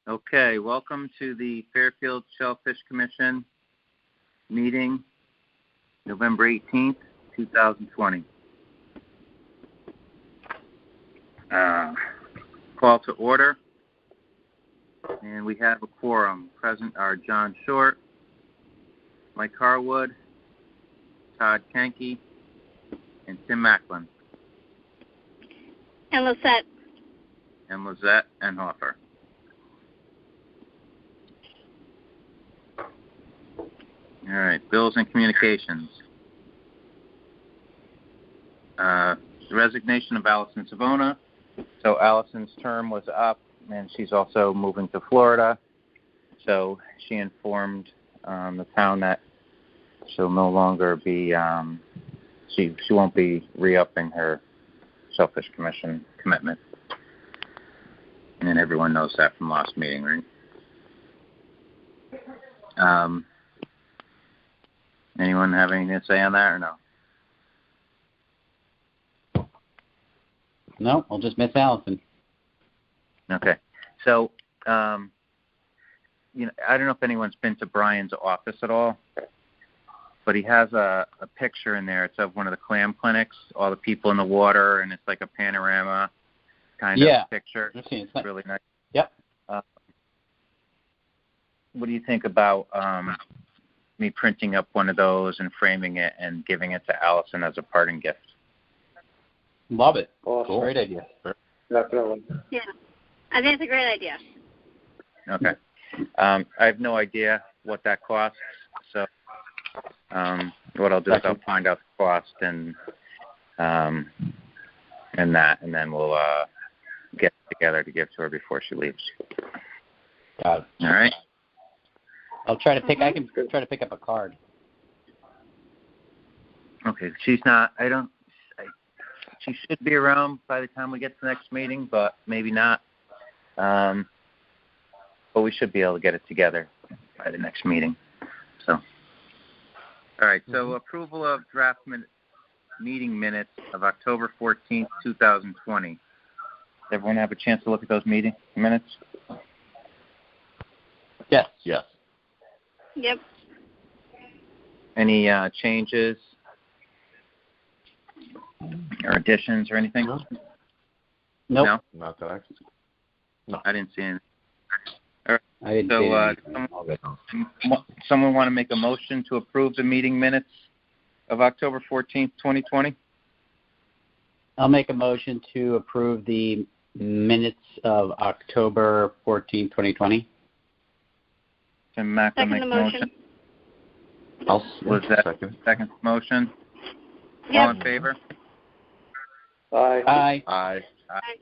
Okay, welcome to the Fairfield Shellfish Commission meeting, November 18th, 2020. Call to order, and we have a quorum. Present are John Short, Mike Harwood, Todd Kenke, and Tim Macklin. And Lisette. And Lizette and Hoffer. All right, bills and communications. The resignation of Allison Savona. So Allison's term was up, and she's also moving to Florida. So she informed the town that she'll no longer be, she won't be re-upping her Shellfish Commission commitment. And everyone knows that from last meeting, right? Anyone have anything to say on that or no? No, I'll just miss Allison. Okay. So, I don't know if anyone's been to Brian's office at all, but he has a picture in there. It's of one of the clam clinics, all the people in the water, and it's like a panorama kind of picture. It's really nice. Yep. What do you think about me printing up one of those and framing it and giving it to Allison as a parting gift? Love it. Awesome. Cool. Great idea. Definitely. Yeah, I think it's a great idea. Okay. I have no idea what that costs, so what I'll do is I'll find out the cost and then we'll get together to give to her before she leaves. Got it. All right. I'll try to pick. I can try to pick up a card. Okay. She's not. She should be around by the time we get to the next meeting, but maybe not. But we should be able to get it together by the next meeting. So, all right. So, approval of draft meeting minutes of October 14th, 2020. Does everyone have a chance to look at those meeting minutes? Yes. Yes. Yep. Any changes or additions or anything? Nope. No? Not that No. I didn't see anything. All right. I didn't see Someone want to make a motion to approve the meeting minutes of October 14th, 2020? I'll make a motion to approve the minutes of October 14th, 2020. Tim Macklin make a motion. Was that second motion? Yep. All in favor? Aye. Aye. Aye. Aye.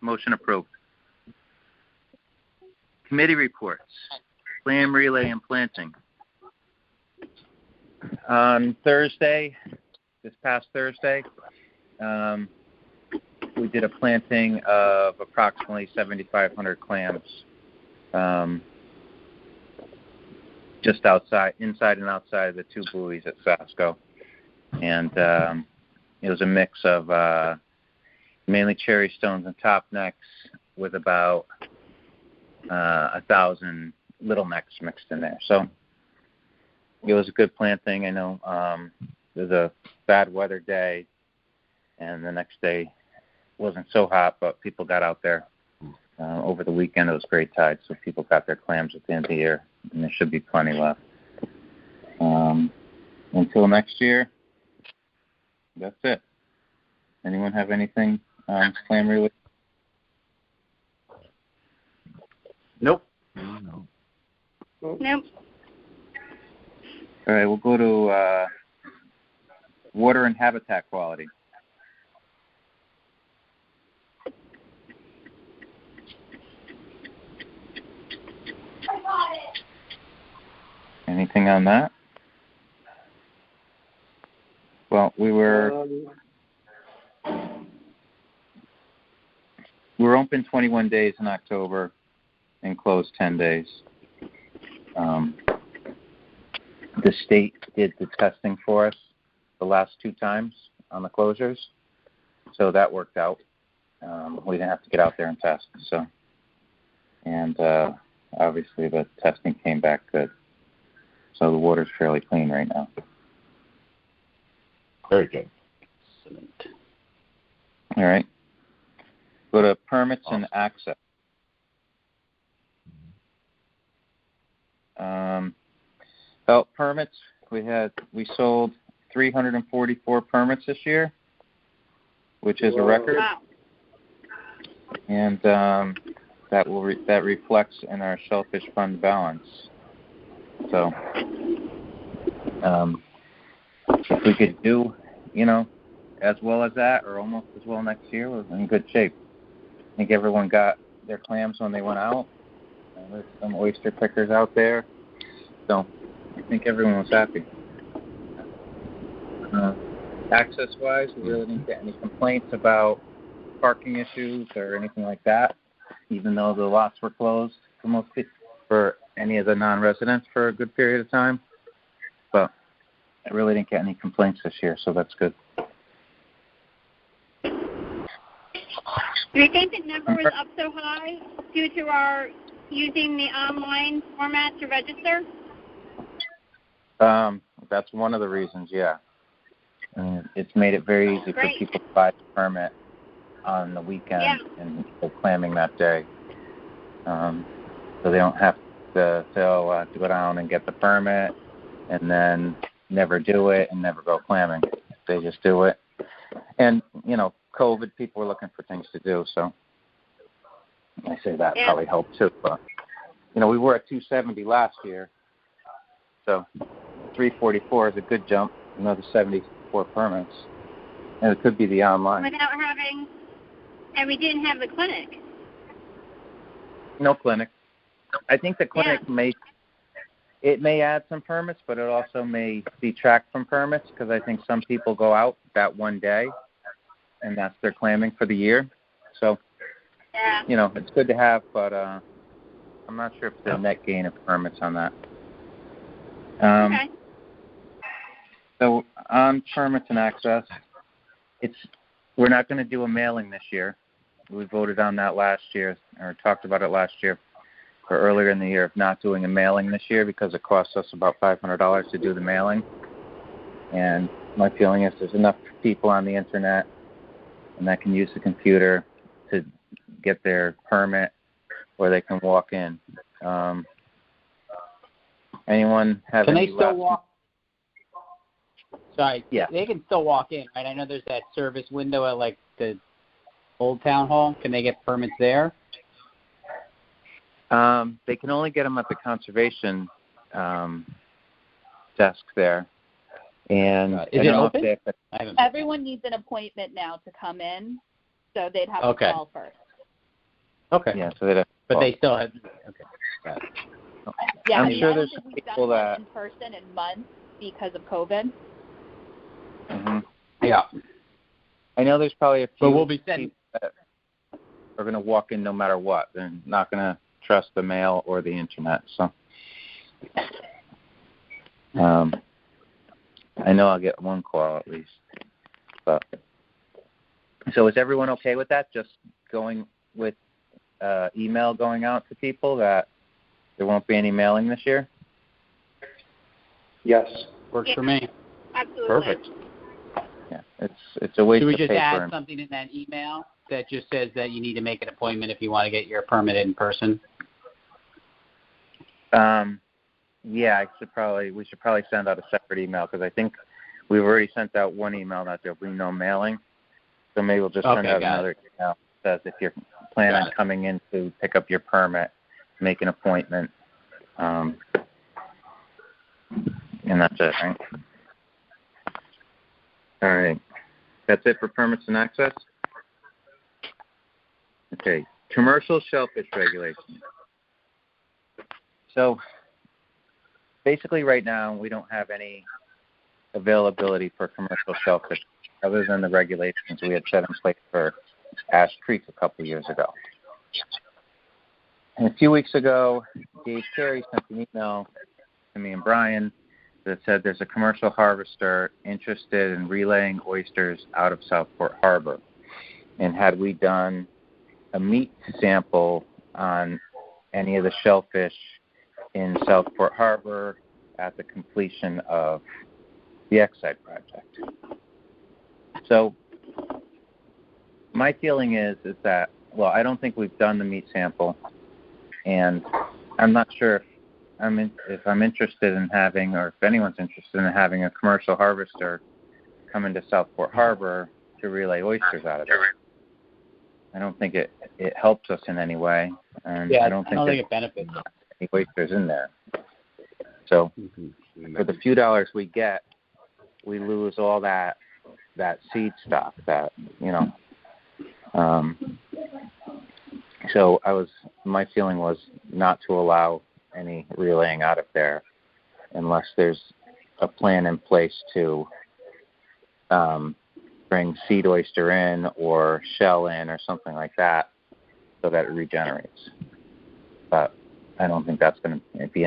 Motion approved. Committee reports. Clam relay and planting. On Thursday, this past Thursday, we did a planting of approximately 7,500 clams, just inside and outside of the two buoys at Sasco. And it was a mix of mainly cherry stones and top necks with about 1,000 little necks mixed in there. So it was a good planting. I know it was a bad weather day, and the next day wasn't so hot, but people got out there. Over the weekend, it was great tide, so people got their clams at the end of the year, and there should be plenty left. Until next year, that's it. Anyone have anything clam related? Nope. Nope. All right, we'll go to water and habitat quality. Anything on that? Well, we were open 21 days in October and closed 10 days. The state did the testing for us the last 2 times on the closures, so that worked out. We didn't have to get out there and test, so and obviously the testing came back good. So the water's fairly clean right now. Very good. Excellent. All right. Go to permits and access. About permits, we sold 344 permits this year, which is a record, Wow. and that reflects in our Shellfish Fund balance. So, if we could do, as well as that, or almost as well next year, we're in good shape. I think everyone got their clams when they went out. There's some oyster pickers out there, so I think everyone was happy. Access-wise, we really didn't get any complaints about parking issues or anything like that, even though the lots were closed for any of the non-residents for a good period of time. But I really didn't get any complaints this year, so that's good. Do you think the number was up so high due to our using the online format to register? That's one of the reasons, yeah. It's made it very easy for people to buy the permit on the weekend and go clamming that day. So they don't have to go down and get the permit and then never do it and never go clamming. They just do it. And, COVID, people were looking for things to do, so I say that probably helped too. But, we were at 270 last year, so 344 is a good jump, another 74 permits. And it could be the online. And we didn't have the clinic. No clinic. I think the clinic may add some permits, but it also may detract from permits because I think some people go out that one day, and that's their clamming for the year. So, it's good to have, but I'm not sure if there's a net gain of permits on that. Okay. So on permits and access, we're not going to do a mailing this year. We voted on that last year, or talked about it last year, or earlier in the year, of not doing a mailing this year because it costs us about $500 to do the mailing. And my feeling is there's enough people on the internet and that can use the computer to get their permit, or they can walk in. Anyone have Can any they still walk? Sorry, yeah. They can still walk in, right? I know there's that service window at the old town hall. Can they get permits there? They can only get them at the conservation desk there. And is it open? Everyone needs an appointment now to come in, so they'd have to call first. Okay. Yeah, so they'd have to but call. they still have. Okay. Got it. Yeah, I'm sure there's we've people done that in person in months because of COVID. Mm-hmm. Yeah. I know there's probably a few But we'll be sending. people that are going to walk in no matter what. They're not going to trust the mail or the internet. So, I know I'll get one call at least. But so is everyone okay with that? Just going with email going out to people that there won't be any mailing this year? Yes. Works for me. Absolutely. Perfect. Yeah, it's a waste Should we of just paper. add something in that email that just says that you need to make an appointment if you want to get your permit in person? Yeah, we should probably send out a separate email because I think we've already sent out one email that there'll be no mailing. So maybe we'll just send out another email that says if you're planning on coming in to pick up your permit, make an appointment. And that's it, right? All right. That's it for permits and access? Okay. Commercial shellfish regulations. So basically right now we don't have any availability for commercial shellfish other than the regulations we had set in place for Ash Creek a couple years ago. And a few weeks ago, Dave Carey sent an email to me and Brian that said there's a commercial harvester interested in relaying oysters out of Southport Harbor. And had we done a meat sample on any of the shellfish in Southport Harbor at the completion of the Exide project. So my feeling is that, well, I don't think we've done the meat sample, and I'm not sure if I'm interested in having, or if anyone's interested in having, a commercial harvester come into Southport Harbor to relay oysters out of it. I don't think it helps us in any way, and I don't think it benefits any oysters in there. So for the few dollars we get, we lose all that seed stock, so my feeling was not to allow any relaying out of there unless there's a plan in place to bring seed oyster in or shell in or something like that so that it regenerates. But I don't think that's going to be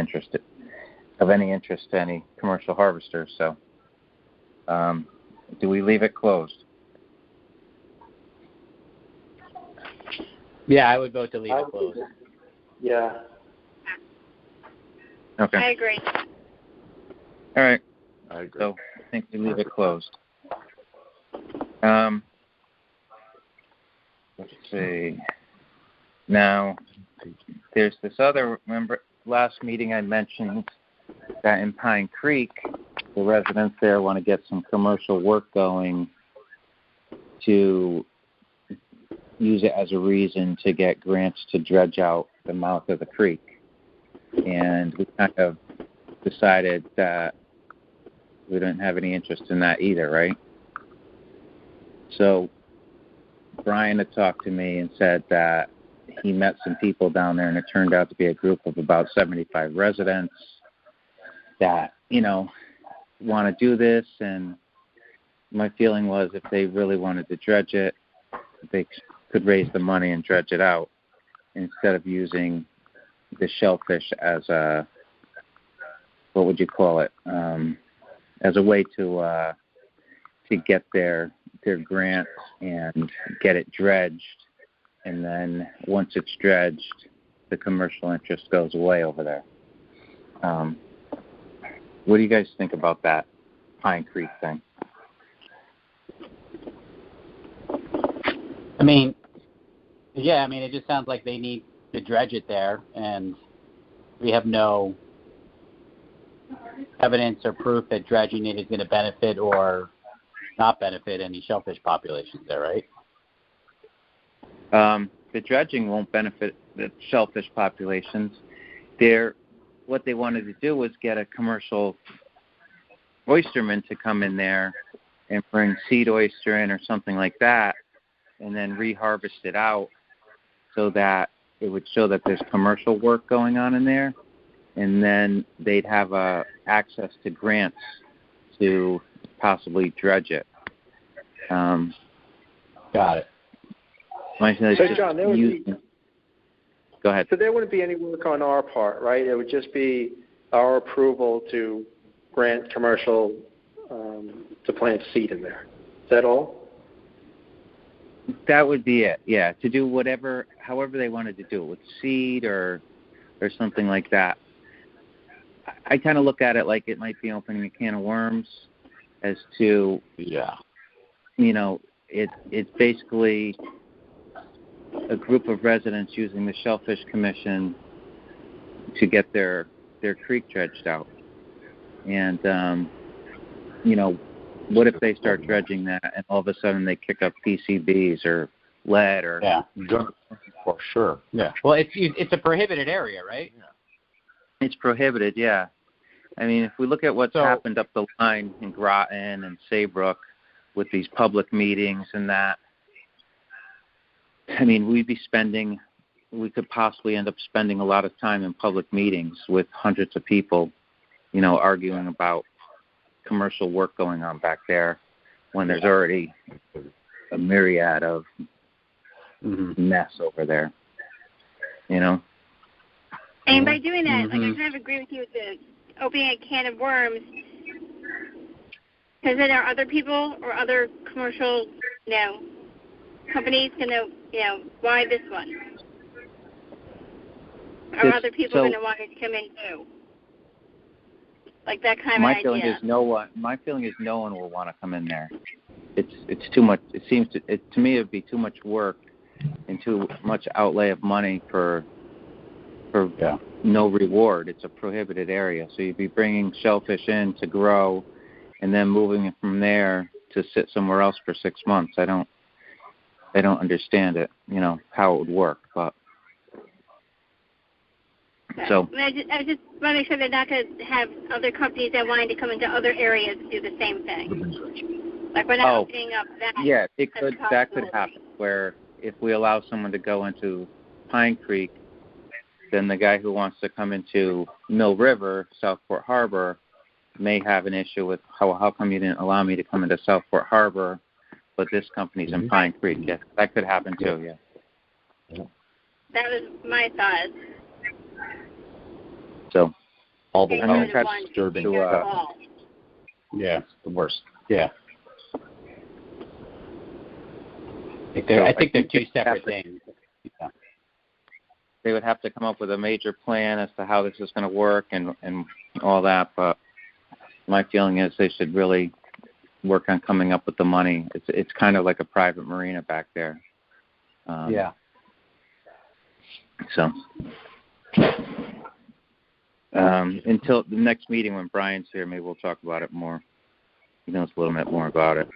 of any interest to any commercial harvesters. So do we leave it closed? Yeah, I would vote to leave it closed. Yeah. Okay. I agree. All right. I agree. So I think we leave it closed. Let's see. Now, there's this other, remember last meeting I mentioned that in Pine Creek, the residents there want to get some commercial work going to use it as a reason to get grants to dredge out the mouth of the creek. And we kind of decided that we didn't have any interest in that either, right? So Brian had talked to me and said that he met some people down there, and it turned out to be a group of about 75 residents that, want to do this. And my feeling was if they really wanted to dredge it, they could raise the money and dredge it out instead of using the shellfish as a, what would you call it, as a way to get their grant and get it dredged. And then once it's dredged, the commercial interest goes away over there. What do you guys think about that Pine Creek thing? It just sounds like they need to dredge it there, and we have no evidence or proof that dredging it is going to benefit or not benefit any shellfish populations there, right? The dredging won't benefit the shellfish populations. What they wanted to do was get a commercial oysterman to come in there and bring seed oyster in or something like that, and then reharvest it out so that it would show that there's commercial work going on in there, and then they'd have access to grants to possibly dredge it. Got it. So, John, Go ahead. So there wouldn't be any work on our part, right? It would just be our approval to grant commercial to plant seed in there. Is that all? That would be it, yeah, to do however they wanted to do it, with seed or something like that. I kind of look at it like it might be opening a can of worms as to, it's basically a group of residents using the Shellfish Commission to get their creek dredged out. And, what if they start dredging that and all of a sudden they kick up PCBs or lead or... Yeah, for sure. Yeah. Well, it's a prohibited area, right? Yeah. It's prohibited, yeah. I mean, if we look at what's happened up the line in Groton and Saybrook with these public meetings and that, I mean, we could possibly end up spending a lot of time in public meetings with hundreds of people, arguing about commercial work going on back there when there's already a myriad of mess over there, And by doing that, I kind of agree with you with the opening a can of worms, because then there are other people or other commercial, companies going to, why this one? Are other people going to want it to come in too? Like that kind of my idea. feeling is no one will want to come in there. It's too much. It seems to me it'd be too much work and too much outlay of money for no reward. It's a prohibited area, so you'd be bringing shellfish in to grow, and then moving it from there to sit somewhere else for 6 months. I don't understand it. How it would work, but. Okay. So I just want to make sure they're not going to have other companies that wanting to come into other areas to do the same thing. Like we're not opening up that. Yeah, that could happen. Where if we allow someone to go into Pine Creek, then the guy who wants to come into Mill River, Southport Harbor, may have an issue with how come you didn't allow me to come into Southport Harbor, but this company's in Pine Creek. Yeah, that could happen too. Yeah. That was my thought. So, all the I'm way disturbing. Yeah, the worst. Yeah. I think they're two separate things. Yeah. They would have to come up with a major plan as to how this is going to work and all that. But my feeling is they should really work on coming up with the money. It's kind of like a private marina back there. Yeah. So. Until the next meeting when Brian's here, maybe we'll talk about it more. He knows a little bit more about it.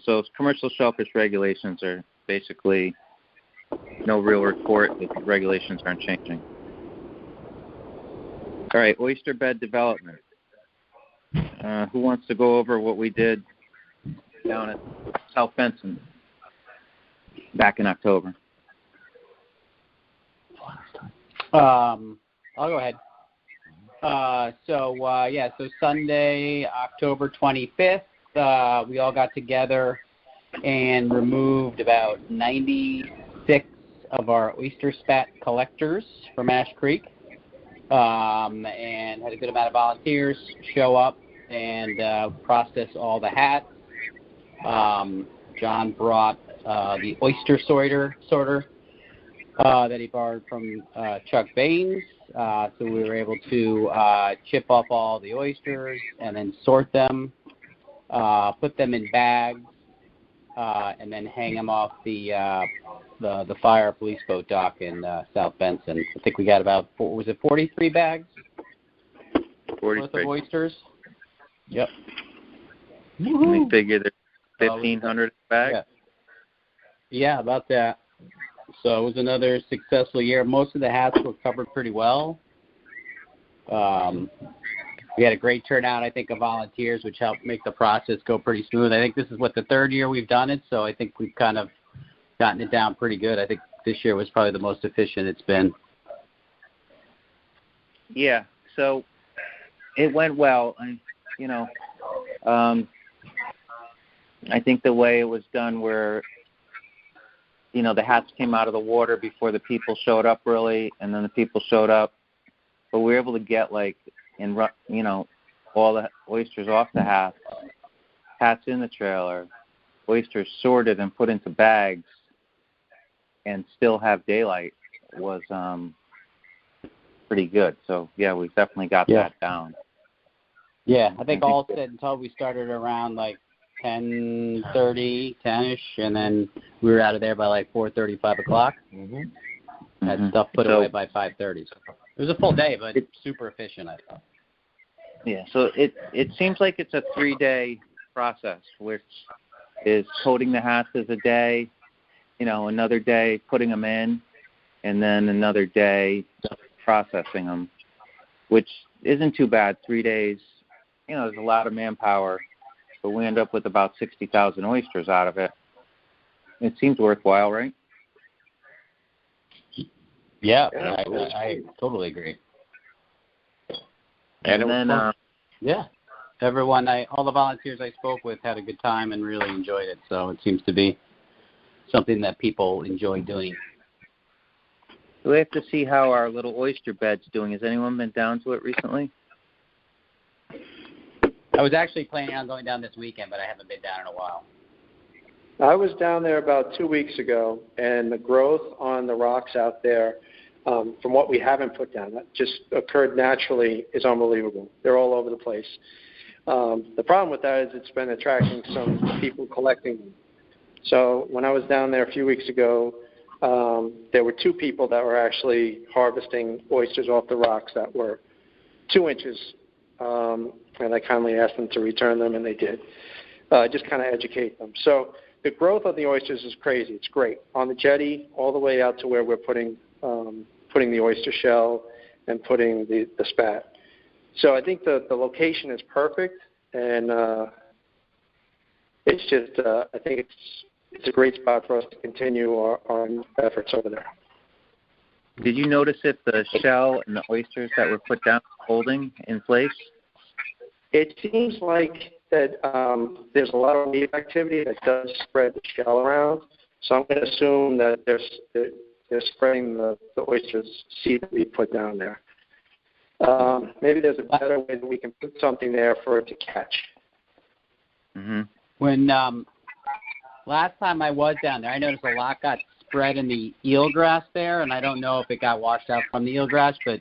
So commercial shellfish regulations are basically no real report. The regulations aren't changing. All right, oyster bed development. Who wants to go over what we did down at South Benson back in October? I'll go ahead. So Sunday, October 25th, we all got together and removed about 96 of our oyster spat collectors from Ash Creek, and had a good amount of volunteers show up and process all the hats. John brought the oyster sorter that he borrowed from Chuck Baines. So we were able to chip off all the oysters and then sort them, put them in bags, and then hang them off the fire police boat dock in South Benson. I think we got about 43 bags 43 worth of oysters? Yep. We figure there's 1,500 bags? Yeah, about that. So it was another successful year. Most of the hats were covered pretty well. We had a great turnout, I think, of volunteers, which helped make the process go pretty smooth. I think this is the third year we've done it, so I think we've kind of gotten it down pretty good. I think this year was probably the most efficient it's been. Yeah, so it went well. And, I think the way it was done where the hats came out of the water before the people showed up really, and then the people showed up. But we were able to get all the oysters off the hats in the trailer, oysters sorted and put into bags, and still have daylight was pretty good. So yeah, we've definitely got that down. Yeah, I think all said and told, we started around 10:30, 10ish, and then we were out of there by 4:30, 5 o'clock. Mm-hmm. Had stuff put away by 5:30. So it was a full day, but super efficient, I thought. Yeah, so it seems like it's a 3-day process, which is coating the hats is a day, another day putting them in, and then another day processing them, which isn't too bad. 3 days, there's a lot of manpower. But we end up with about 60,000 oysters out of it. It seems worthwhile, right? Yeah, I totally agree. And then, all the volunteers I spoke with had a good time and really enjoyed it. So it seems to be something that people enjoy doing. We have to see how our little oyster bed's doing. Has anyone been down to it recently? I was actually planning on going down this weekend, but I haven't been down in a while. I was down there about 2 weeks ago, and the growth on the rocks out there, from what we haven't put down, that just occurred naturally, is unbelievable. They're all over the place. The problem with that is it's been attracting some people collecting them. So when I was down there a few weeks ago, there were 2 people that were actually harvesting oysters off the rocks that were 2 inches, and I kindly asked them to return them, and they did. Just kind of educate them. So the growth of the oysters is crazy. It's great. On the jetty, all the way out to where we're putting the oyster shell and putting the spat. So I think the location is perfect, and it's just I think it's a great spot for us to continue our efforts over there. Did you notice if the shell and the oysters that were put down are holding in place? It seems like that there's a lot of wave activity that does spread the shell around. So I'm going to assume that they're spreading the oysters seed that we put down there. Maybe there's a better way that we can put something there for it to catch. Mm-hmm. When last time I was down there, I noticed a lot got spread in the eelgrass there, and I don't know if it got washed out from the eelgrass, but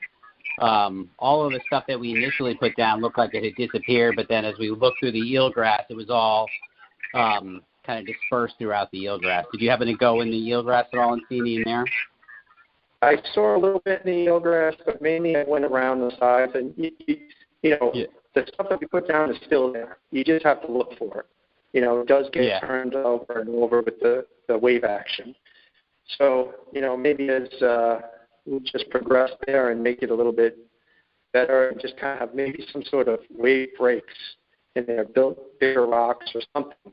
all of the stuff that we initially put down looked like it had disappeared, but then as we looked through the eelgrass, it was all kind of dispersed throughout the eelgrass. Did you happen to go in the eelgrass at all and see any in there? I saw a little bit in the eelgrass, but mainly I went around the sides, and the stuff that we put down is still there. You just have to look for it. It does get turned over and over with the wave action. So, maybe as we just progress there and make it a little bit better and just kind of have maybe some sort of wave breaks in there, build bigger rocks or something.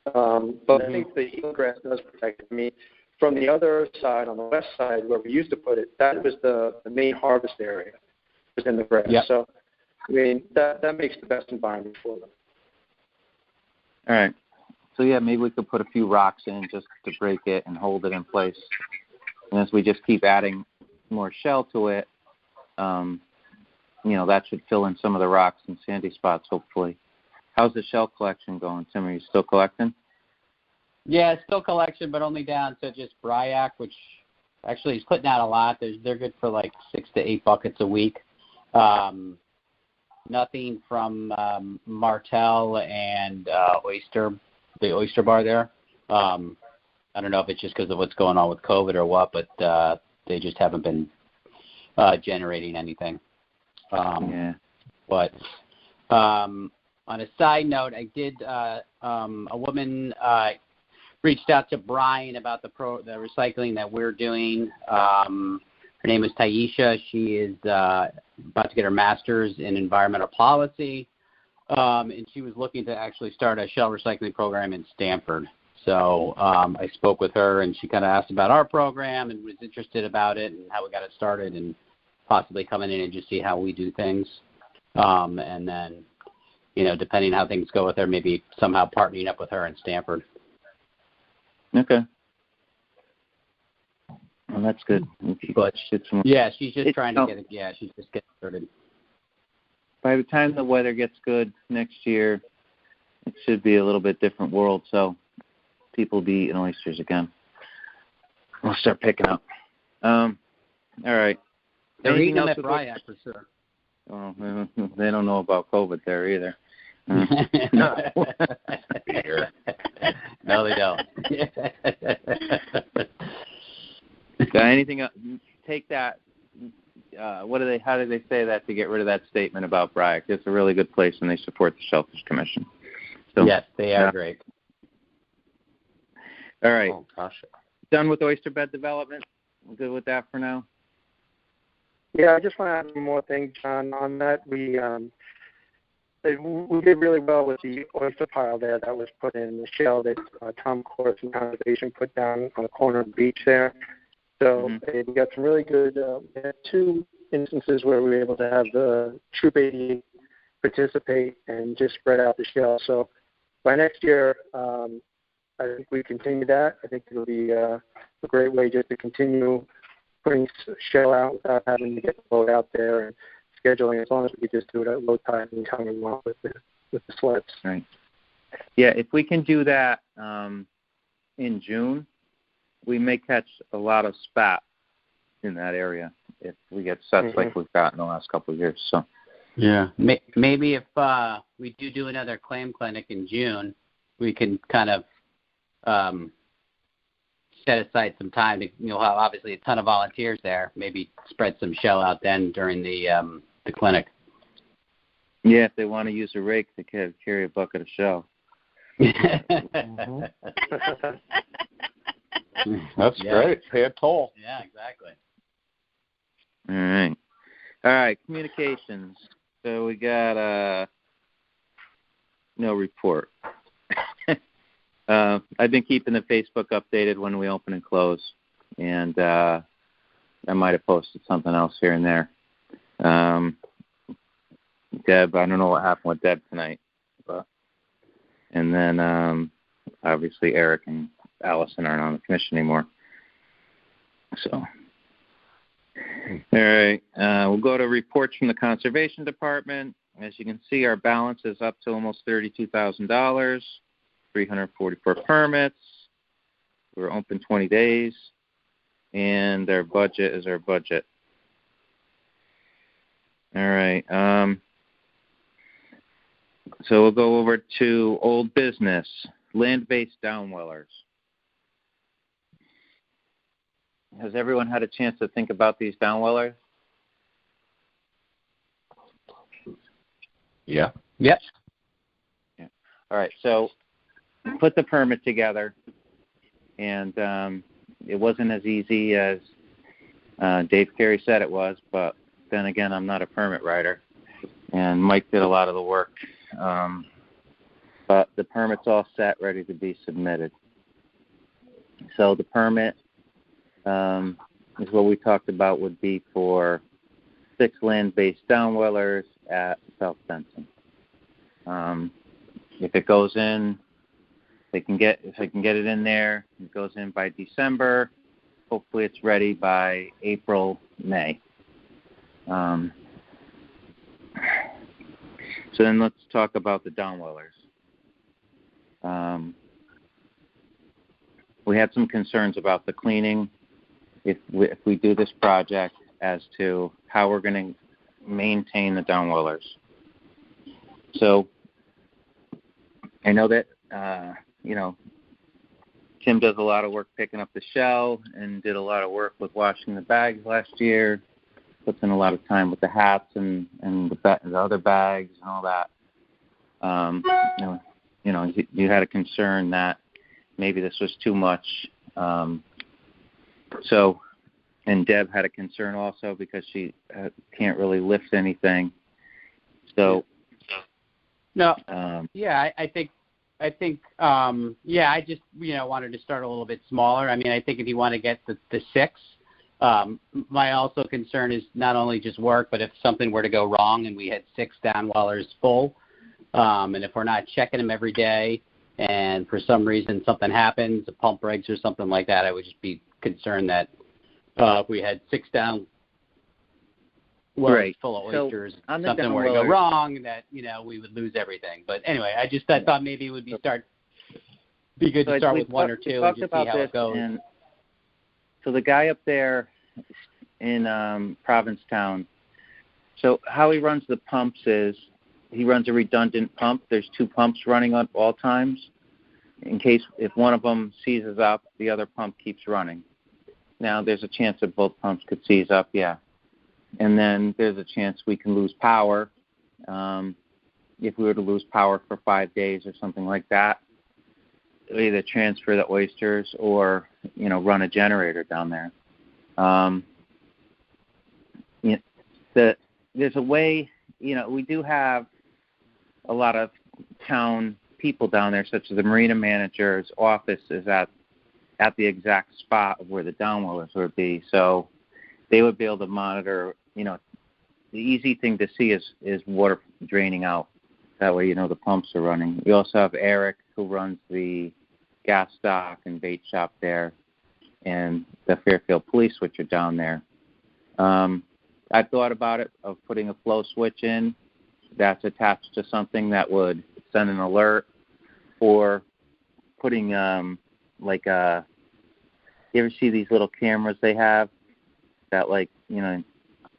But I think the eelgrass does protect it. I mean, from the other side, on the west side where we used to put it, that was the main harvest area, was in the grass. Yep. So, I mean, that makes the best environment for them. All right. So, maybe we could put a few rocks in just to break it and hold it in place. And as we just keep adding more shell to it, that should fill in some of the rocks and sandy spots, hopefully. How's the shell collection going, Tim? Are you still collecting? Yeah, still collection, but only down to just Bryac, which actually is putting out a lot. They're good for like 6 to 8 buckets a week. Nothing from Martel and the oyster bar there. I don't know if it's just because of what's going on with COVID or what, but they just haven't been generating anything. But on a side note, I did a woman reached out to Brian about the recycling that we're doing. Her name is Taisha. She is about to get her master's in environmental policy, and she was looking to actually start a shell recycling program in Stanford. So I spoke with her, and she kind of asked about our program and was interested about it and how we got it started and possibly coming in and just see how we do things. And then, depending how things go with her, maybe somehow partnering up with her in Stanford. Okay. Well, that's good. But she's just trying to get it. Yeah, she's just getting started. By the time the weather gets good next year, it should be a little bit different world. So people will be eating oysters again. We'll start picking up. All right. They're eating them at Bryac for sure. Oh, they don't know about COVID there either. No, they don't. Anything else? Take that. How do they say that to get rid of that statement about Bryac? It's a really good place, and they support the Shellfish Commission. So, yes, they are great. All right. Oh, gosh. Done with oyster bed development? We're good with that for now? Yeah, I just want to add one more thing, John, on that. We did really well with the oyster pile there that was put in, the shell that Tom Corse and Conservation put down on the corner of the beach there. So we got some really good, we had 2 instances where we were able to have the Troop 88 participate and just spread out the shell. So by next year, I think we continue that. I think it'll be a great way just to continue putting shell out without having to get the boat out there and scheduling, as long as we just do it at low tide anytime we want with the sleds. Right. Yeah, if we can do that, in June, we may catch a lot of spat in that area if we get such like we've got in the last couple of years. So yeah, maybe if we do another clam clinic in June, we can kind of set aside some time to, you'll have obviously a ton of volunteers there. Maybe spread some shell out then during the clinic. Yeah, if they want to use a rake to carry a bucket of shell. That's great. Pay a toll. Yeah, exactly. All right. Communications. So we got no report. I've been keeping the Facebook updated when we open and close, and I might have posted something else here and there. Deb, I don't know what happened with Deb tonight, and then obviously Eric and Allison aren't on the commission anymore. So, all right, we'll go to reports from the Conservation Department. As you can see, our balance is up to almost $32,000. 344 permits. We're open 20 days, and our budget is our budget. All right. So we'll go over to old business, land-based downwellers. Has everyone had a chance to think about these downwellers? Yeah. Yep. Yeah. All right. So put the permit together, and it wasn't as easy as Dave Carey said it was, but then again, I'm not a permit writer, and Mike did a lot of the work. But the permit's all set, ready to be submitted. So the permit is what we talked about would be for 6 land-based downwellers at South Benson. If it goes in, if I can get it in there, it goes in by December. Hopefully it's ready by April, May. So then let's talk about the downwellers. We had some concerns about the cleaning if we do this project as to how we're going to maintain the downwellers. So I know that, Tim does a lot of work picking up the shell and did a lot of work with washing the bags last year, puts in a lot of time with the hats and the other bags and all that. You had a concern that maybe this was too much. And Deb had a concern also because she can't really lift anything. So, no, I think, I just, wanted to start a little bit smaller. I mean, I think if you want to get the 6, my also concern is not only just work, but if something were to go wrong and we had 6 downwellers full, and if we're not checking them every day and for some reason something happens, a pump breaks or something like that, I would just be concerned that if we had 6 down wells full of oysters, something were to go wrong, that, we would lose everything. But anyway, I thought maybe it would be good to start with 1 or 2 and just see how it goes. And so the guy up there in Provincetown, so how he runs the pumps is he runs a redundant pump. There's 2 pumps running at all times. In case if one of them seizes up, the other pump keeps running. Now, there's a chance that both pumps could seize up, yeah. And then there's a chance we can lose power. If we were to lose power for 5 days or something like that, either transfer the oysters or, run a generator down there. There's a way, we do have a lot of town people down there, such as the marina manager's office is at the exact spot of where the downwellers would be. So they would be able to monitor, the easy thing to see is water draining out. That way, the pumps are running. We also have Eric, who runs the gas stock and bait shop there, and the Fairfield Police, which are down there. I thought about it, of putting a flow switch in that's attached to something that would send an alert, or putting, like you ever see these little cameras they have that, like,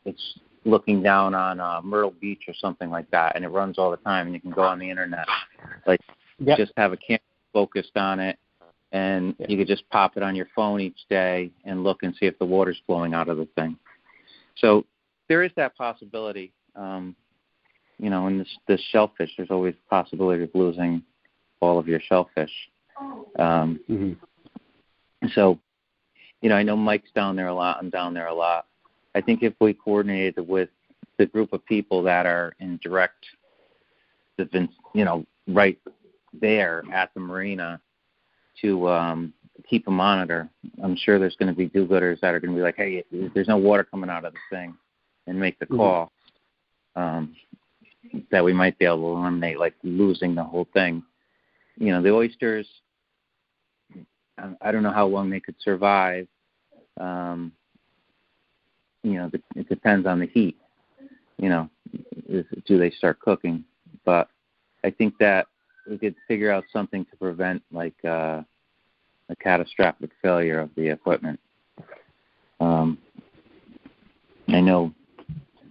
it's looking down on Myrtle Beach or something like that, and it runs all the time, and you can go on the internet, like, just have a camera focused on it, and you could just pop it on your phone each day and look and see if the water's flowing out of the thing. So there is that possibility. In this shellfish, there's always the possibility of losing all of your shellfish. So, I know Mike's down there a lot. I'm down there a lot. I think if we coordinated with the group of people that are in direct, that's been, right there at the marina to keep a monitor, I'm sure there's going to be do-gooders that are going to be like, hey, there's no water coming out of the thing, and make the call. That we might be able to eliminate, like, losing the whole thing. The oysters, I don't know how long they could survive. It depends on the heat. Do they start cooking? But I think that we could figure out something to prevent, like, a catastrophic failure of the equipment. I know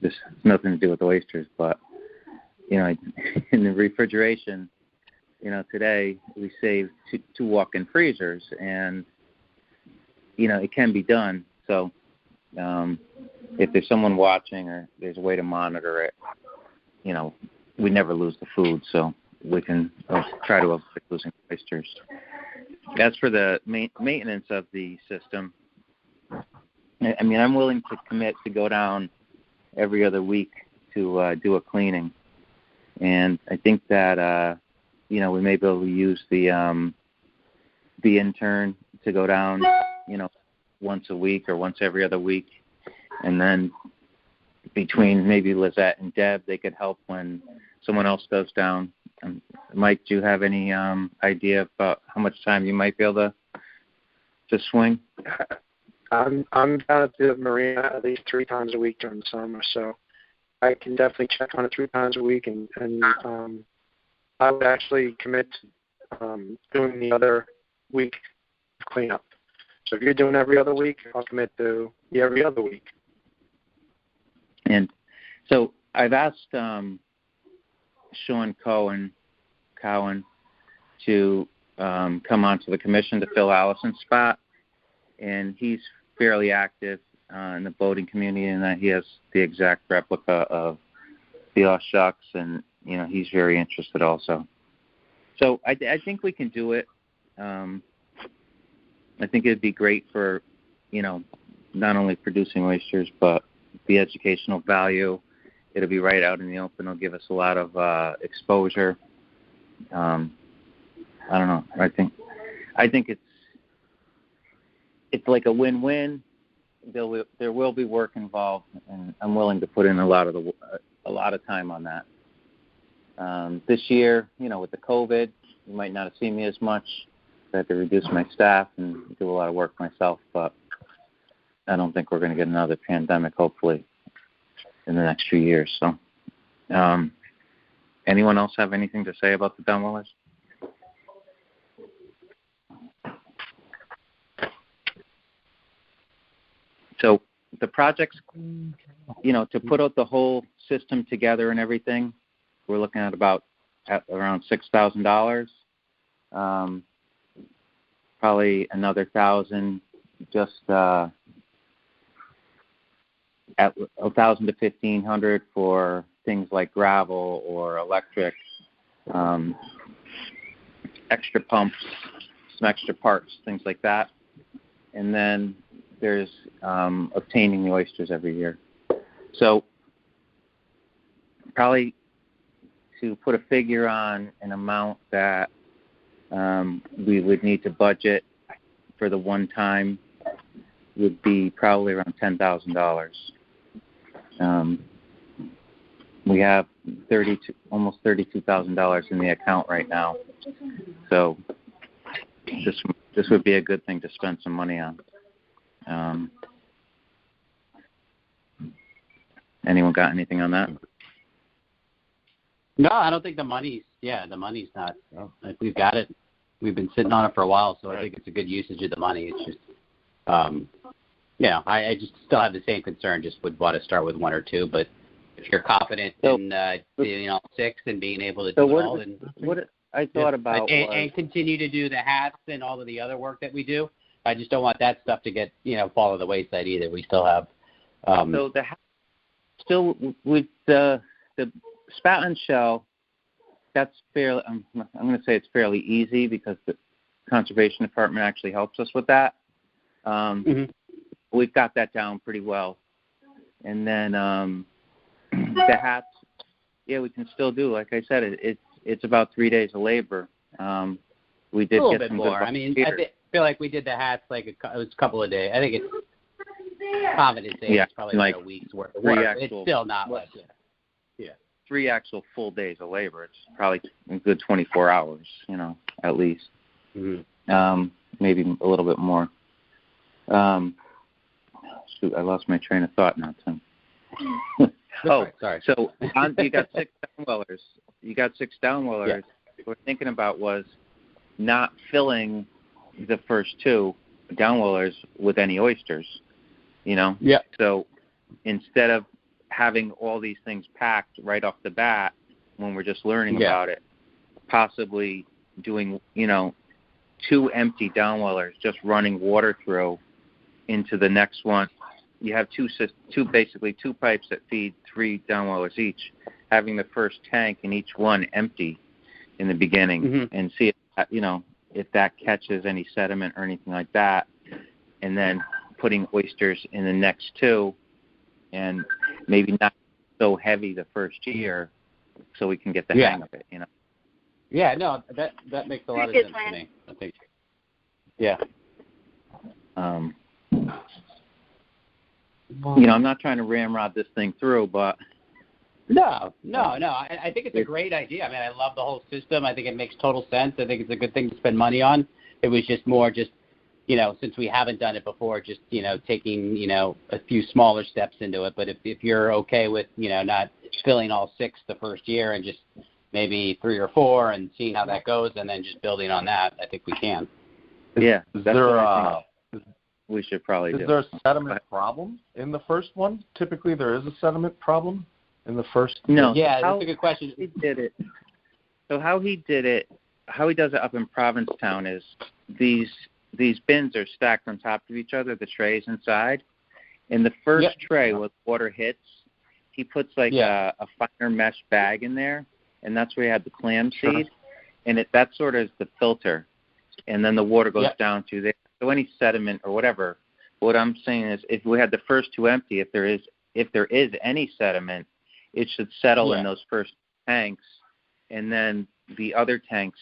this has nothing to do with oysters, but in the refrigeration, today we saved two walk-in freezers, and it can be done. So if there's someone watching or there's a way to monitor it, we never lose the food, so we can try to avoid losing oysters. As for the maintenance of the system, I'm willing to commit to go down every other week to do a cleaning. And I think that, we may be able to use the intern to go down, once a week or once every other week. And then between maybe Lizette and Deb, they could help when someone else goes down. Mike, do you have any idea about how much time you might be able to swing? I'm down at the marina at least 3 times a week during the summer, so I can definitely check on it 3 times a week, and I would actually commit to doing the other week of cleanup. So if you're doing every other week, I'll commit to the every other week. And so I've asked Sean Cowan to come onto the commission to fill Allison's spot, and he's fairly active in the boating community, and that he has the exact replica of the Aw Shucks, and he's very interested also. So I think we can do it. I think it'd be great for not only producing oysters but the educational value. It'll be right out in the open. It'll give us a lot of exposure. I don't know. I think it's like a win-win. There will be work involved, and I'm willing to put in a lot of time on that. This year, with the COVID, you might not have seen me as much. I had to reduce my staff and do a lot of work myself, but I don't think we're going to get another pandemic, hopefully, in the next few years. So, anyone else have anything to say about the Dunwellers? So the project's, to put out the whole system together and everything, we're looking at around $6,000. Probably another $1,000, just at $1,000 to $1,500 for things like gravel or electric, extra pumps, some extra parts, things like that. And then there's obtaining the oysters every year. So probably to put a figure on an amount that we would need to budget for the one time would be probably around $10,000. We have almost $32,000 in the account right now. So this would be a good thing to spend some money on. Anyone got anything on that? No, I don't think the money's not. Like, we've got it We've been sitting on it for a while, so I think it's a good usage of the money. It's just, I just still have the same concern. Just would want to start with one or two, but if you're confident in doing all 6 and being able to do it all, then what I thought about and continue to do the hats and all of the other work that we do. I just don't want that stuff to get fall to the wayside either. We still have. So still with the spout and shell, that's fairly. I'm going to say it's fairly easy because the conservation department actually helps us with that. We've got that down pretty well, and then the hats. Yeah, we can still do. Like I said, it's about 3 days of labor. We did a little get bit some more. good I mean, I feel like we did the hats it was a couple of days. I think it's confident saying it's probably like a week's worth of work. It's still not like 3 actual full days of labor. It's probably a good 24 hours, at least. Maybe a little bit more. Shoot, I lost my train of thought now, Tim. Sorry. So you got 6 downwellers. What we're thinking about was not filling the first 2 downwellers with any oysters, Yeah. So instead of having all these things packed right off the bat when we're just learning about it, possibly doing, 2 empty downwellers, just running water through into the next one. You have basically 2 pipes that feed 3 downwellers each, having the first tank in each one empty in the beginning, and see if that catches any sediment or anything like that, and then putting oysters in the next 2, and maybe not so heavy the first year, so we can get the hang of it. Yeah, no, that makes a lot of sense to me. I think. Yeah. I'm not trying to ramrod this thing through, but No. I think it's a great idea. I mean, I love the whole system. I think it makes total sense. I think it's a good thing to spend money on. It was just more since we haven't done it before, just, taking, a few smaller steps into it. But if you're okay with, not filling all 6 the first year and just maybe 3 or 4 and seeing how that goes and then just building on that, I think we can. Yeah. Is there we should probably do. Is there a sediment problem in the first one? Typically, there is a sediment problem in the first. No. Yeah, that's a good question. He did it. So how he does it up in Provincetown is these bins are stacked on top of each other, the trays inside. In the first tray where the water hits, he puts a finer mesh bag in there, and that's where he had the clam seed, and that sort of is the filter, and then the water goes down through there. So any sediment or whatever, what I'm saying is if we had the first 2 empty, if there is any sediment, it should settle in those first tanks, and then the other tanks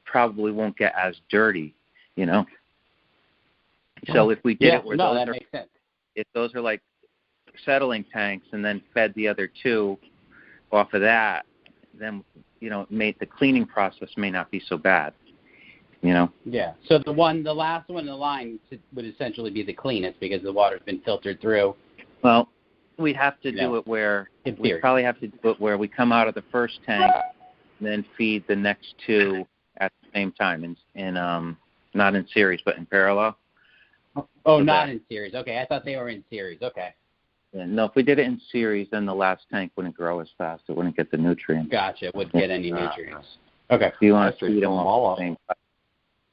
probably won't get as dirty, So if we did it where that makes sense. If those are like settling tanks and then fed the other 2 off of that, then, the cleaning process may not be so bad. Yeah. So the last one in the line would essentially be the cleanest because the water's been filtered through. Well, we'd have to do it where we probably have to do it where we come out of the first tank and then feed the next 2 at the same time, in not in series but in parallel. Oh, not in series. Okay, I thought they were in series. Okay. Yeah, no, if we did it in series, then the last tank wouldn't grow as fast. It wouldn't get the nutrients. Gotcha. It wouldn't get any nutrients. Okay. So you want to feed them all at the same time.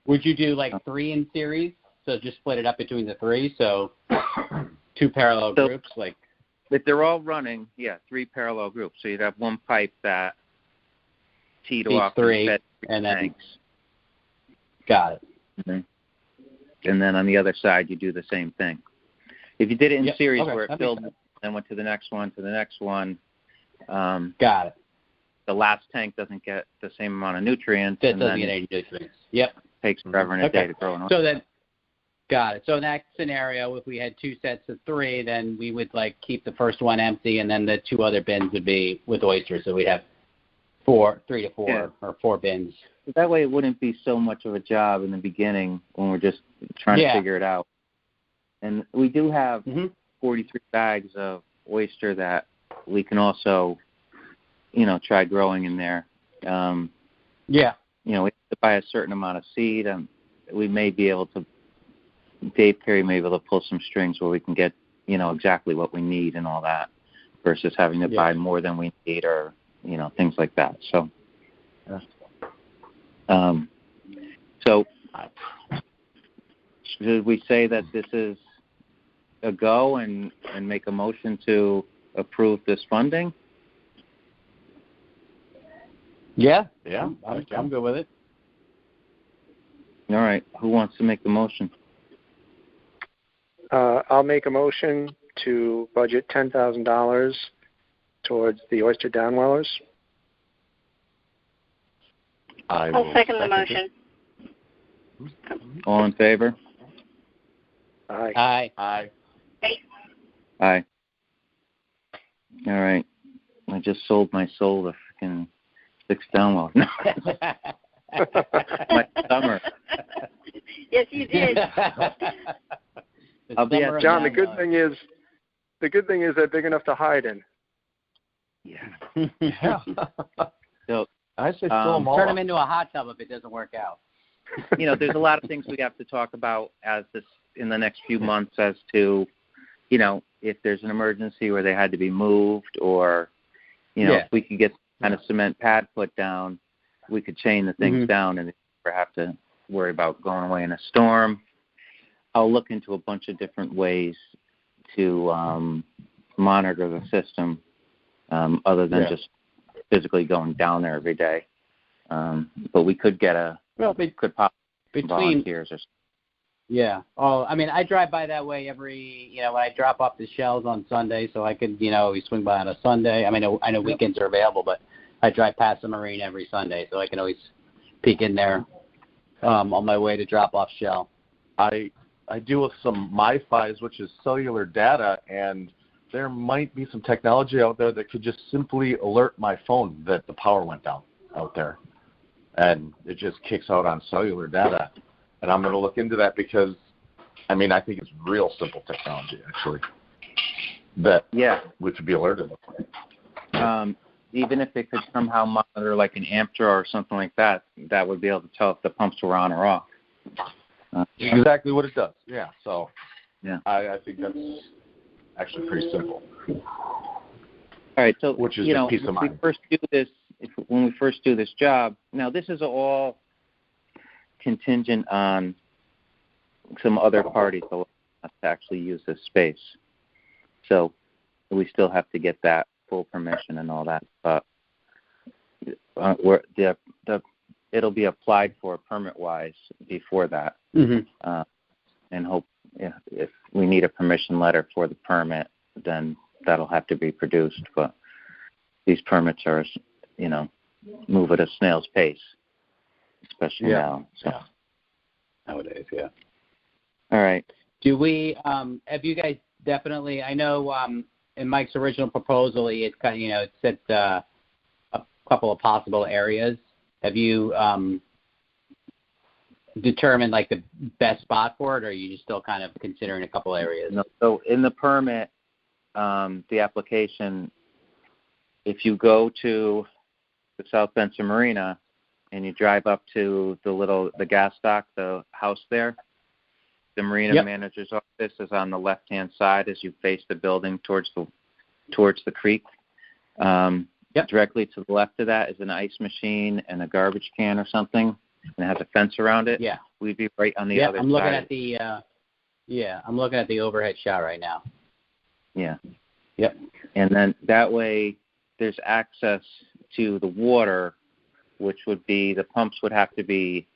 Would you do 3 in series? So just split it up between the 3, so 2 parallel groups? If they're all running, 3 parallel groups. So you'd have 1 pipe that teed off 3, and then tanks. Got it. Mm-hmm. And then on the other side, you do the same thing. If you did it in series where it filled, then went to the next one, got it. The last tank doesn't get the same amount of nutrients. It doesn't get any nutrients. Yep. Takes forever and a day to grow an oyster. So then, got it. So in that scenario, if we had 2 sets of 3, then we would keep the first one empty, and then the 2 other bins would be with oysters. So we'd have 3 to 4 or 4 bins. That way, it wouldn't be so much of a job in the beginning when we're just trying to figure it out. And we do have 43 bags of oyster that we can also, try growing in there. we have to buy a certain amount of seed, and we may be able to. Dave Perry may be able to pull some strings where we can get exactly what we need and all that, versus having to buy more than we need or things like that. So, so should we say that this is a go and make a motion to approve this funding? Yeah, Yeah, I'm good with it. All right. Who wants to make the motion? I'll make a motion to budget $10,000 towards the oyster downwellers. I'll second the motion. All in favor? Aye. Aye. Aye. Aye. All right. I just sold my soul to fucking 6 downwells. My summer. Yes, you did. I'll be at John, the good thing is they're big enough to hide in. Yeah. Yeah. So I say fill them all turn up. them into a hot tub if it doesn't work out. there's a lot of things we have to talk about in the next few months as to, if there's an emergency where they had to be moved, or, if we could get kind of cement pad put down, we could chain the things down and never have to worry about going away in a storm. I'll look into a bunch of different ways to monitor the system, other than just physically going down there every day. But we could get could pop volunteers or something. Yeah. Oh, I mean, I drive by that way every, when I drop off the shells on Sunday, so I could, always swing by on a Sunday. I mean, I know weekends are available, but I drive past the marine every Sunday, so I can always peek in there on my way to drop off shell. I deal with some MiFis, which is cellular data, and there might be some technology out there that could just simply alert my phone that the power went down out there. And it just kicks out on cellular data. And I'm going to look into that because, I think it's real simple technology, actually, that we could be alerted. Even if it could somehow monitor like an amp draw or something like that, that would be able to tell if the pumps were on or off. Exactly what it does. Yeah. So I think that's actually pretty simple. All right. So which is just peace of mind. When we first do this job, now this is all contingent on some other parties to actually use this space. So we still have to get that full permission and all that. But it'll be applied for permit-wise before that. And hope if we need a permission letter for the permit, then that'll have to be produced. But these permits are, move at a snail's pace, especially now. So. Yeah. Nowadays, yeah. All right. Do we, have you guys definitely, I know in Mike's original proposal, it's kind of, it said a couple of possible areas. Have you determined like the best spot for it, or are you just still kind of considering a couple areas? No, so in the permit, the application, if you go to the South Benson Marina and you drive up to the gas dock, the house there, the marina manager's office is on the left-hand side as you face the building towards the creek. Directly to the left of that is an ice machine and a garbage can or something, and it has a fence around it. Yeah. We'd be right on the other side. I'm looking at the overhead shot right now. Yeah. Yep. And then that way there's access to the water, which would be, the pumps would have to be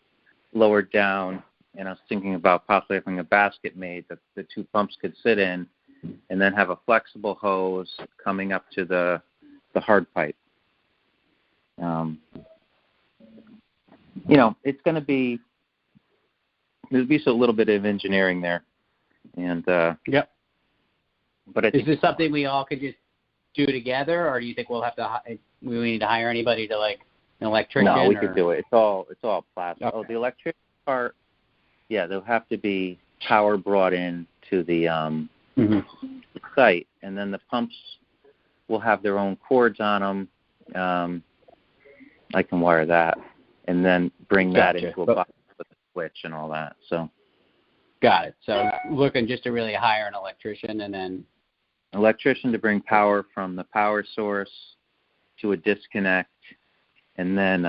lowered down, and I was thinking about possibly having a basket made that the two pumps could sit in, and then have a flexible hose coming up to the hard pipe. It's going to be, there'll be a little bit of engineering there, and But is this something we all could just do together, or do you think we'll have to? We need to hire anybody to like an electrician? No, we could do it. It's all plastic. Okay. Oh, the electric part. Yeah, there'll have to be power brought in to the site, and then the pumps will have their own cords on them. I can wire that, and then bring that Gotcha. into a box with a switch and all that. So Got it. So looking just to really hire an electrician and then electrician to bring power from the power source to a disconnect, and then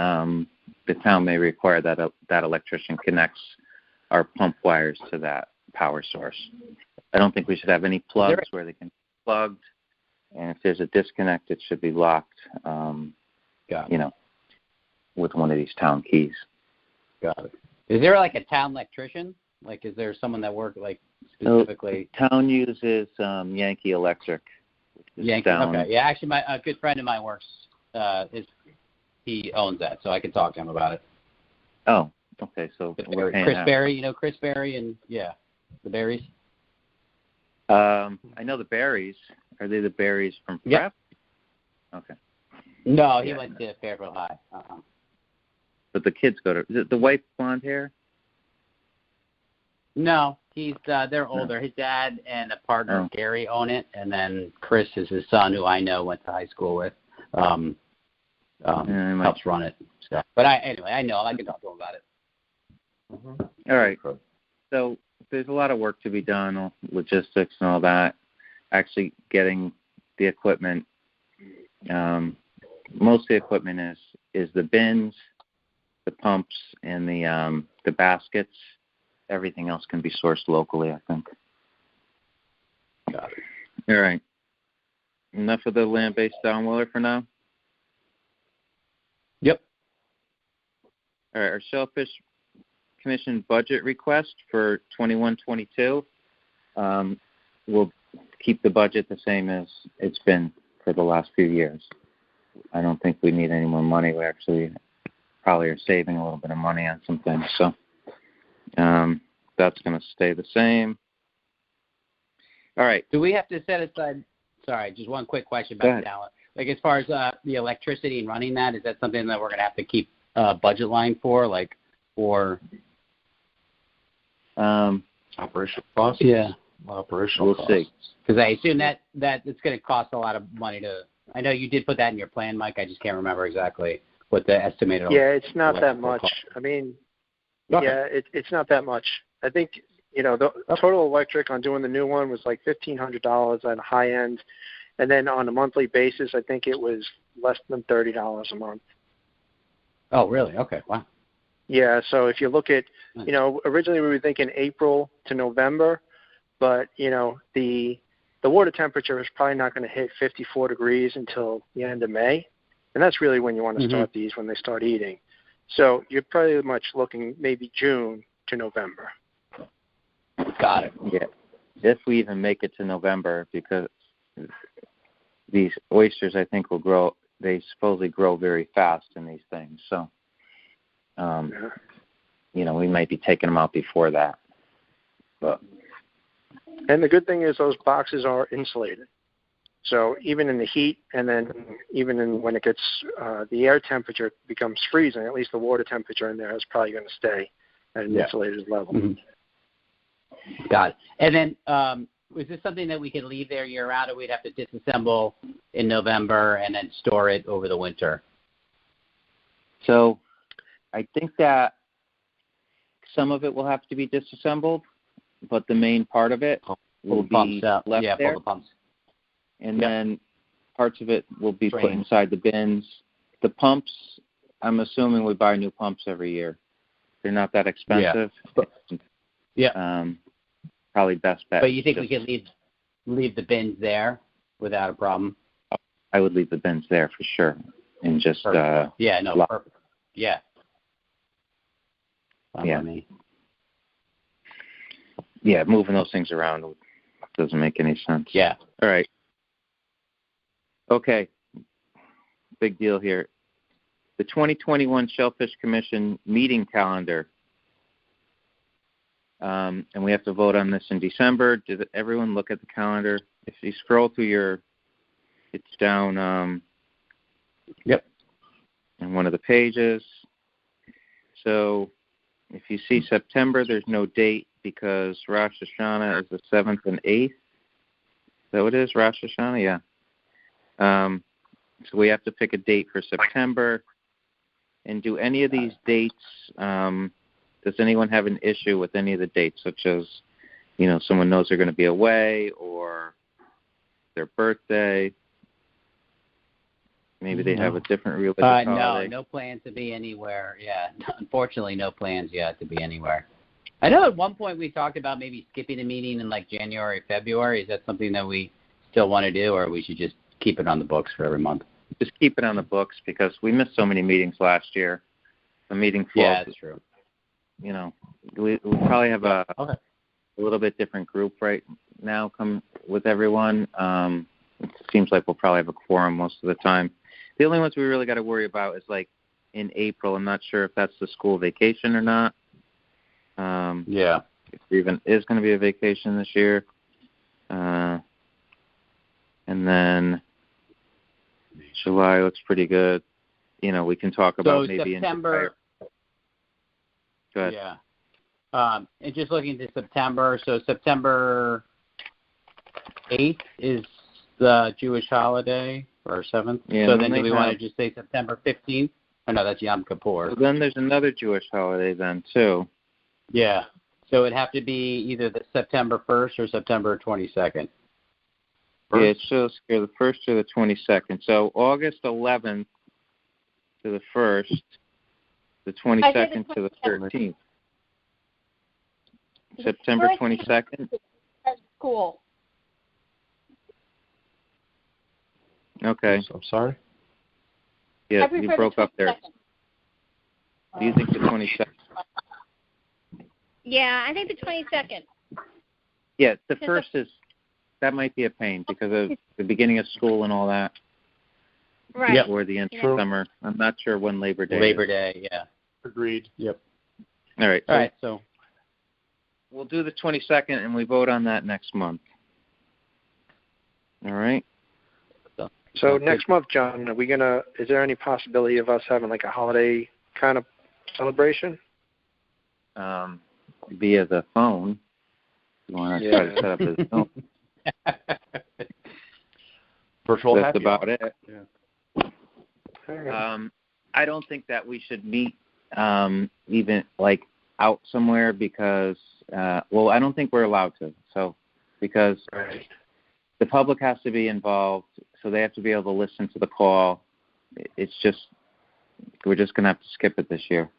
the town may require that that electrician connects our pump wires to that power source. I don't think we should have any plugs where they can be plugged, and if there's a disconnect, it should be locked, with one of these town keys. Got it. Is there like a town electrician? Like, is there someone that works like specifically? Town uses Yankee Electric. Yankee. Okay. Yeah, actually, a good friend of mine works. He owns that, so I can talk to him about it. Oh, okay. So we're paying Chris out. Berry, Chris Berry, and the Berries. I know the Berries. Are they the Berries from Prep? Okay. No, he went to Fairfield High. But the kids go to. Is it the white blonde hair? No, he's they're older. His dad and a partner, Gary, own it, and then Chris is his son, who I know went to high school with. Helps run it. So, but I know I can talk to him about it. All right. So there's a lot of work to be done, logistics and all that. Actually, getting the equipment. Most of the equipment is the bins, the pumps, and the baskets. Everything else can be sourced locally, I think. Got it. All right. Enough of the land-based downwiller for now? Yep. All right. Our Shellfish Commission budget request for 21-22, we'll keep the budget the same as it's been for the last few years. I don't think we need any more money. We actually probably are saving a little bit of money on some things. So that's going to stay the same. All right. Do we have to set aside, sorry, just one quick question about the talent. Like as far as the electricity and running that, is that something that we're going to have to keep a budget line for, or operational costs? Yeah. Operational costs. We'll see. Because I assume that it's going to cost a lot of money to, I know you did put that in your plan, Mike. I just can't remember exactly what the estimated. Yeah, it's not that much. Cost. I mean, it's not that much. I think, the total electric on doing the new one was like $1,500 on the high end. And then on a monthly basis, I think it was less than $30 a month. Oh, really? Okay. Wow. Yeah. So if you look at, originally we were thinking April to November, but, the water temperature is probably not going to hit 54 degrees until the end of May. And that's really when you want to start these, when they start eating. So you're pretty much looking maybe June to November. Got it. Yeah. If we even make it to November, because these oysters, I think, will grow. They supposedly grow very fast in these things. So, we might be taking them out before that. And the good thing is those boxes are insulated. So even in the heat, and then even when it gets the air temperature becomes freezing, at least the water temperature in there is probably going to stay at an insulated level. Mm-hmm. Got it. And then was this something that we could leave there year-round, or we'd have to disassemble in November and then store it over the winter? So I think that some of it will have to be disassembled, but the main part of it will be left there. Pull the pumps. And then parts of it will be put inside the bins. The pumps, I'm assuming we buy new pumps every year. They're not that expensive. Yeah. Probably best bet. But you think we could leave the bins there without a problem? I would leave the bins there for sure, and just perfect. Yeah. Yeah, moving those things around doesn't make any sense. Yeah. All right. Okay. Big deal here. The 2021 Shellfish Commission meeting calendar. And we have to vote on this in December. Did everyone look at the calendar? If you scroll through it's down in one of the pages. So if you see September, there's no date because Rosh Hashanah is the 7th and 8th. Is that what it is, Rosh Hashanah? Yeah. So we have to pick a date for September. And do any of these dates, does anyone have an issue with any of the dates, such as, someone knows they're going to be away or their birthday? Maybe they have a different religious holiday. No plans to be anywhere. Yeah, unfortunately, no plans yet to be anywhere. I know at one point we talked about maybe skipping a meeting in like January, February. Is that something that we still want to do, or we should just keep it on the books for every month? Just keep it on the books because we missed so many meetings last year. The meeting flow. Yeah, that's true. We probably have a little bit different group right now come with everyone. It seems like we'll probably have a quorum most of the time. The only ones we really got to worry about is like in April. I'm not sure if that's the school vacation or not. If there even is going to be a vacation this year. And then July looks pretty good. We can talk about maybe September. Go ahead. Yeah. And just looking to September, so September 8th is the Jewish holiday, or 7th. Yeah, so then do we want to just say September 15th? Oh, no, that's Yom Kippur. So then there's another Jewish holiday then, too. Yeah. So it'd have to be either the September 1st or September 22nd. Yeah, it shows here the 1st or the 22nd. So August 11th to the 1st, the 22nd to the 13th. September 22nd? Cool. Okay. I'm sorry? Yeah, you broke up there. Do you think the 22nd? Yeah, I think the 22nd. Yeah, the 1st that might be a pain because of the beginning of school and all that. Right. Yep. Or the end of summer. I'm not sure when Labor Day Labor is. Day, yeah. Agreed. Yep. All right. So we'll do the 22nd, and we vote on that next month. All right? So next month, John, is there any possibility of us having like a holiday kind of celebration? Via the phone. You want to try to set up a Zoom. Virtual That's happy about hour. it. Yeah. I don't think that we should meet even like out somewhere because, I don't think we're allowed to. So because the public has to be involved, so they have to be able to listen to the call. It's just we're just going to have to skip it this year.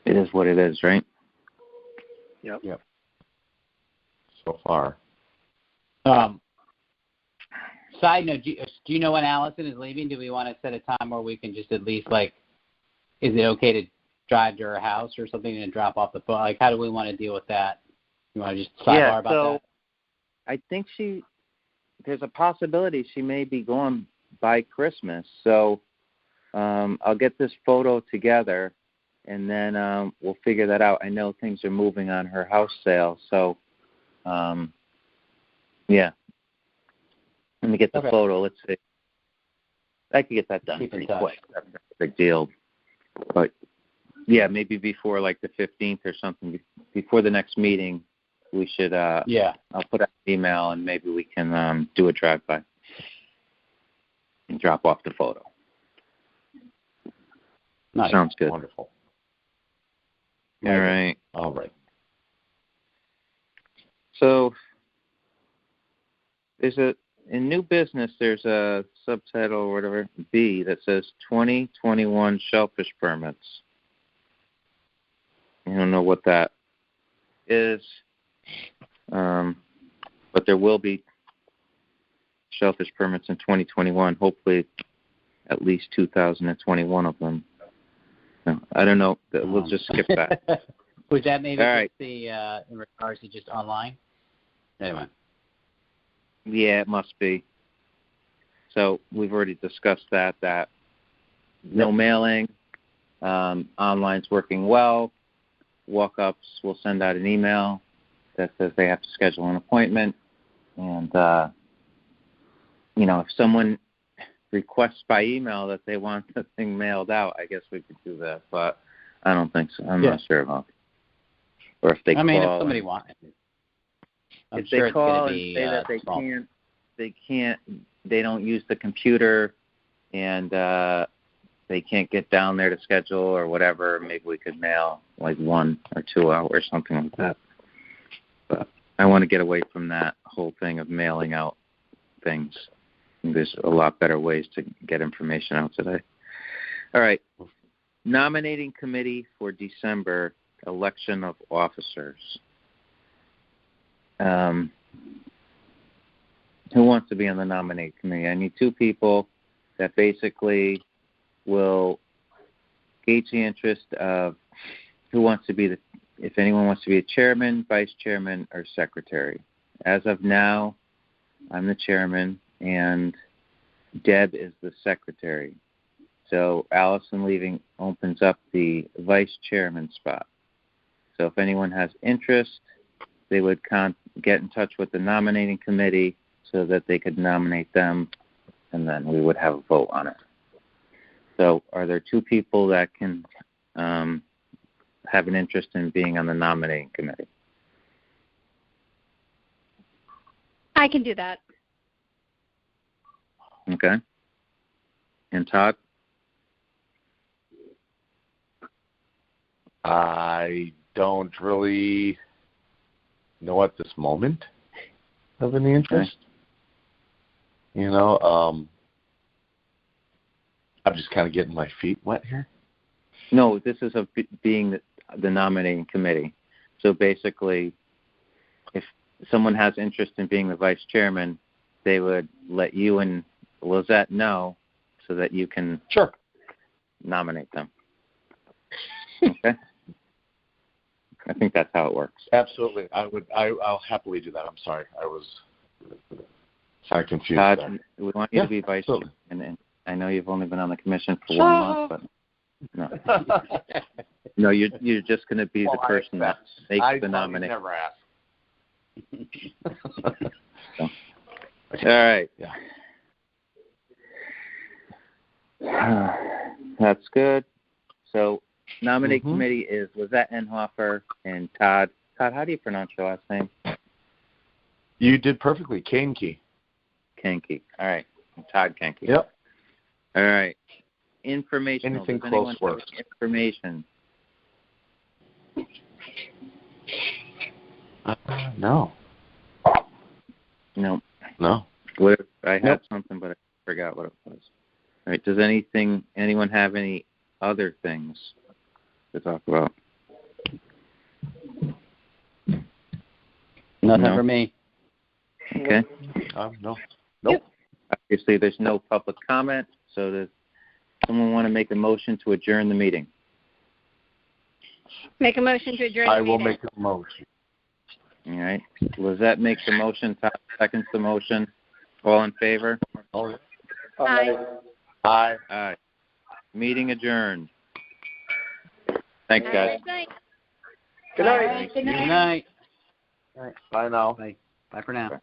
It is what it is, right? Yep. So far. Side note, do you know when Allison is leaving? Do we want to set a time where we can just at least, like, is it okay to drive to her house or something and drop off the phone? Like, how do we want to deal with that? You want to just sidebar about that? I think there's a possibility she may be gone by Christmas. So I'll get this photo together, and then we'll figure that out. I know things are moving on her house sale, so yeah. Let me get the photo. Let's see. I could get that done pretty quick. That's not a big deal. But, yeah, maybe before, like, the 15th or something, before the next meeting, we should I'll put out an email, and maybe we can do a drive-by and drop off the photo. Nice. Sounds good. Wonderful. All right. All right. So in new business, there's a subtitle or whatever, B, that says 2021 Shellfish Permits. I don't know what that is, but there will be Shellfish Permits in 2021, hopefully at least 2021 of them. No, I don't know. We'll just skip that. Was that maybe All right. in regards to just online? Anyway. Yeah, it must be. So we've already discussed that no mailing, online's working well. Walk-ups will send out an email that says they have to schedule an appointment. And, if someone requests by email that they want the thing mailed out, I guess we could do that. But I don't think so. I'm not sure about it. Or if they call. If somebody wants it. I'm if sure they it's call going to be and say that they don't use the computer and they can't get down there to schedule or whatever, maybe we could mail like 1 or 2 hours, something like that. But I want to get away from that whole thing of mailing out things. There's a lot better ways to get information out today. All right. Nominating committee for December, election of officers. Who wants to be on the nominating committee? I need 2 people that basically will gauge the interest of who wants to be if anyone wants to be a chairman, vice chairman, or secretary. As of now, I'm the chairman, and Deb is the secretary. So Allison leaving opens up the vice chairman spot. So if anyone has interest, they would get in touch with the nominating committee so that they could nominate them, and then we would have a vote on it. So are there 2 people that can have an interest in being on the nominating committee? I can do that. Okay. And Todd? I don't really know at this moment of any interest. Okay. You know, I'm just kind of getting my feet wet here. No, this is being the nominating committee. So basically, if someone has interest in being the vice chairman, they would let you and Lizette know so that you can nominate them. Okay? I think that's how it works. Absolutely. I'll happily do that. I'm sorry. I was kind of confused Todd, there. we want you to be vice chairman. And I know you've only been on the commission for 1 month, but no. No, you're just going to be the person that makes the nomination. Never asked. So. All right. Yeah. That's good. So nominating committee is Lizette Enhofer and Todd. Todd, how do you pronounce your last name? You did perfectly. Kanke. Kanke. All right. Todd Kanke. Yep. All right. Information. Anything Does close anyone works. have information? No. No. No. I had something, but I forgot what it was. All right. Does anyone have any other things to talk about? Nothing for me. Okay. No. Nope. Obviously, there's no public comment, so does someone want to make a motion to adjourn the meeting? Make a motion to adjourn the I will meeting. make a motion. All right. Lizette makes the motion. Todd seconds the motion. All in favor? Aye. Aye. Meeting adjourned. Thanks, guys. Good night. Good night. Good night. Bye now. Bye for now.